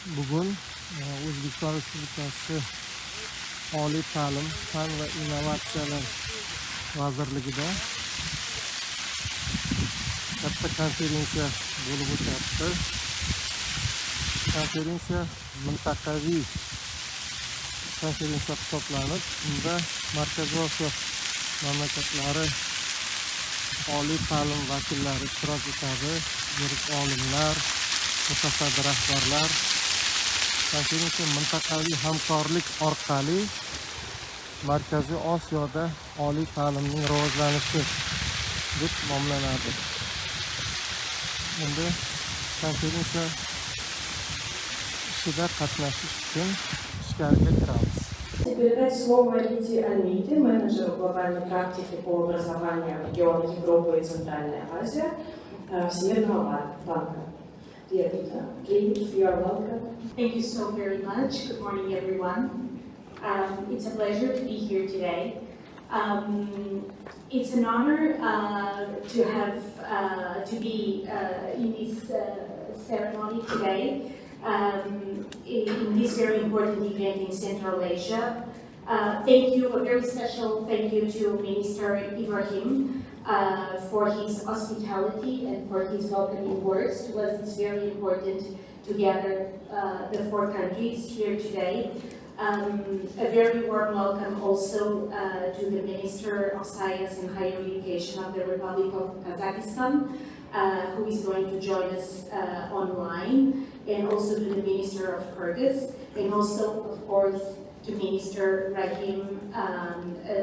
Bugun O'zbekiston Respublikasi Oliy ta'lim, fan va innovatsiyalar vazirligida katta konferensiya bo'lib o'tyapti. Konferensiya mintaqaviy konferensiya hisoblanib, unda Markaziy Osiyo mamlakatlari oliy ta'lim vakillari ishtirok etadi, yirik olimlar, mutasaddi rahbarlar. Konferensiya mintaqaviy hamkorlik orqali Markaziy Osiyoda oliy ta'limning rivojlanishi deb nomlanadi. Endi konferensiya ishida qatnashish uchun ishga kiramiz. Передать слово Рите Алмейде, менеджеру глобальной практики по образованию региона Европы и Центральной Азии, Всемирного банка. Dear Rita, please, you are welcome. Thank you so very much. Good morning, everyone. It's a pleasure to be here today. It's an honor to be in this ceremony today. In this very important event in Central Asia. Thank you, a very special thank you to Minister Ibrahim for his hospitality and for his welcoming words to us. It's very important to gather the four countries here today. A very warm welcome also to the Minister of Science and Higher Education of the Republic of Kazakhstan, who is going to join us online, and also to the Minister of Kyrgyz, and also, of course, to Minister Rahim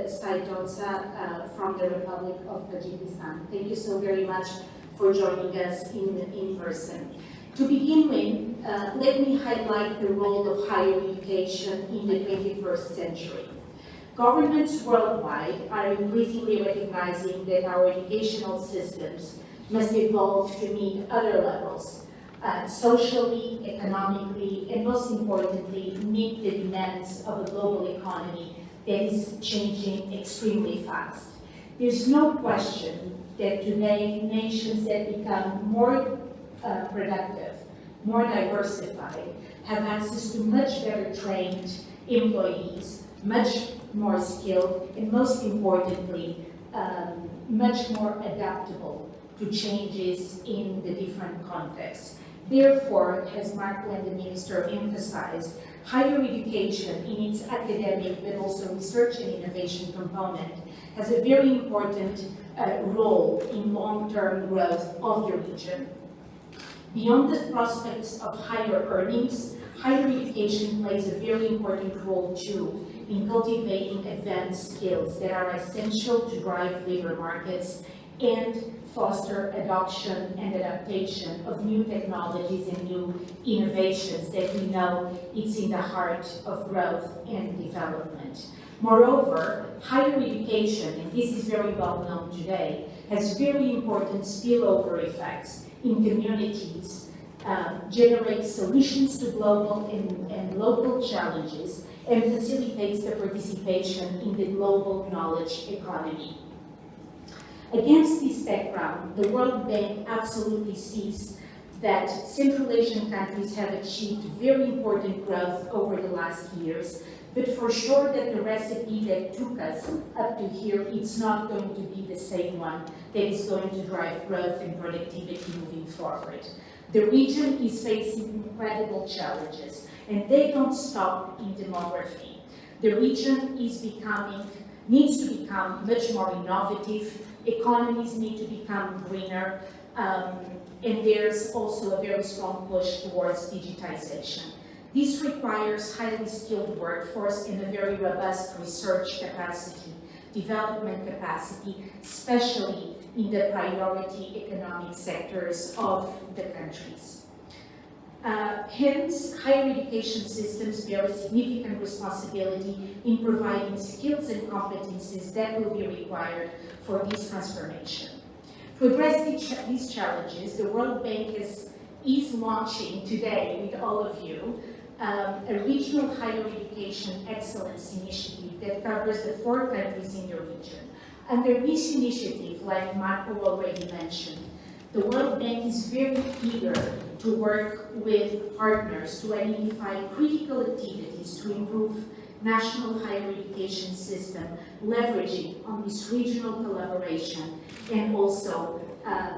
Saidonsa from the Republic of Tajikistan. Thank you so very much for joining us in person. To begin with, let me highlight the role of higher education in the 21st century. Governments worldwide are increasingly recognizing that our educational systems must evolve to meet other levels, socially, economically, and most importantly, meet the demands of a global economy that is changing extremely fast. There's no question that today nations that become more productive, more diversified, have access to much better trained employees, much more skilled, and most importantly, much more adaptable to changes in the different contexts. Therefore, as Mark and the Minister emphasized, higher education in its academic but also research and innovation component has a very important role in long-term growth of the region. Beyond the prospects of higher earnings, higher education plays a very important role too in cultivating advanced skills that are essential to drive labor markets and foster adoption and adaptation of new technologies and new innovations that we know it's in the heart of growth and development. Moreover, higher education, and this is very well known today, has very important spillover effects in communities, generates solutions to global and local challenges, and facilitates the participation in the global knowledge economy. Against this background, the World Bank absolutely sees that Central Asian countries have achieved very important growth over the last years, but for sure that the recipe that took us up to here, it's not going to be the same one that is going to drive growth and productivity moving forward. The region is facing incredible challenges, and they don't stop in demography. The region needs to become much more innovative. Economies need to become greener, and there's also a very strong push towards digitization. This requires highly skilled workforce and a very robust research capacity, development capacity, especially in the priority economic sectors of the countries. Hence, higher education systems bear a significant responsibility in providing skills and competencies that will be required for this transformation. To address these challenges, the World Bank is launching today with all of you a regional higher education excellence initiative that covers the 4 countries in the region. Under this initiative, like Marco already mentioned, The World Bank is very eager to work with partners to identify critical activities to improve national higher education system, leveraging on this regional collaboration and also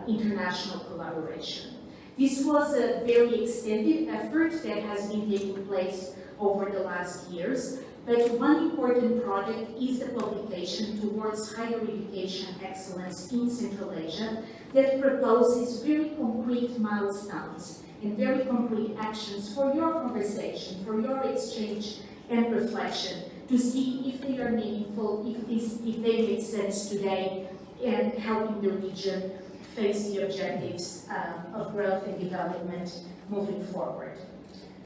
international collaboration. This was a very extended effort that has been taking place over the last years, but one important project is the publication towards higher education excellence in Central Asia that proposes very concrete milestones and very concrete actions for your conversation, for your exchange and reflection, to see if they are meaningful, if they make sense today, and helping the region face the objectives of growth and development moving forward.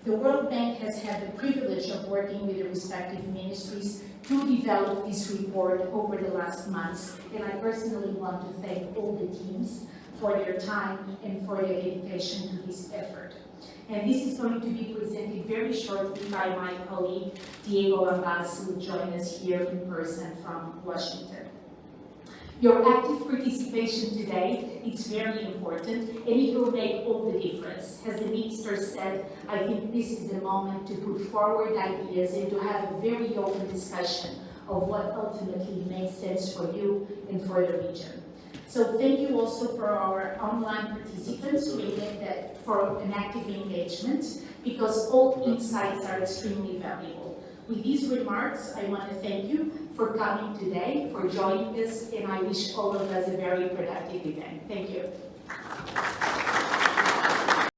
The World Bank has had the privilege of working with the respective ministries to develop this report over the last months, and I personally want to thank all the teams for their time and for their dedication to this effort. And this is going to be presented very shortly by my colleague, Diego Ambas, who will join us here in person from Washington. Your active participation today is very important, and it will make all the difference. As the minister said, I think this is the moment to put forward ideas and to have a very open discussion of what ultimately makes sense for you and for the region. So thank you also for our online participants for an active engagement, because all insights are extremely valuable. With these remarks, I want to thank you for coming today, for joining us, and I wish all of us a very productive event. Thank you.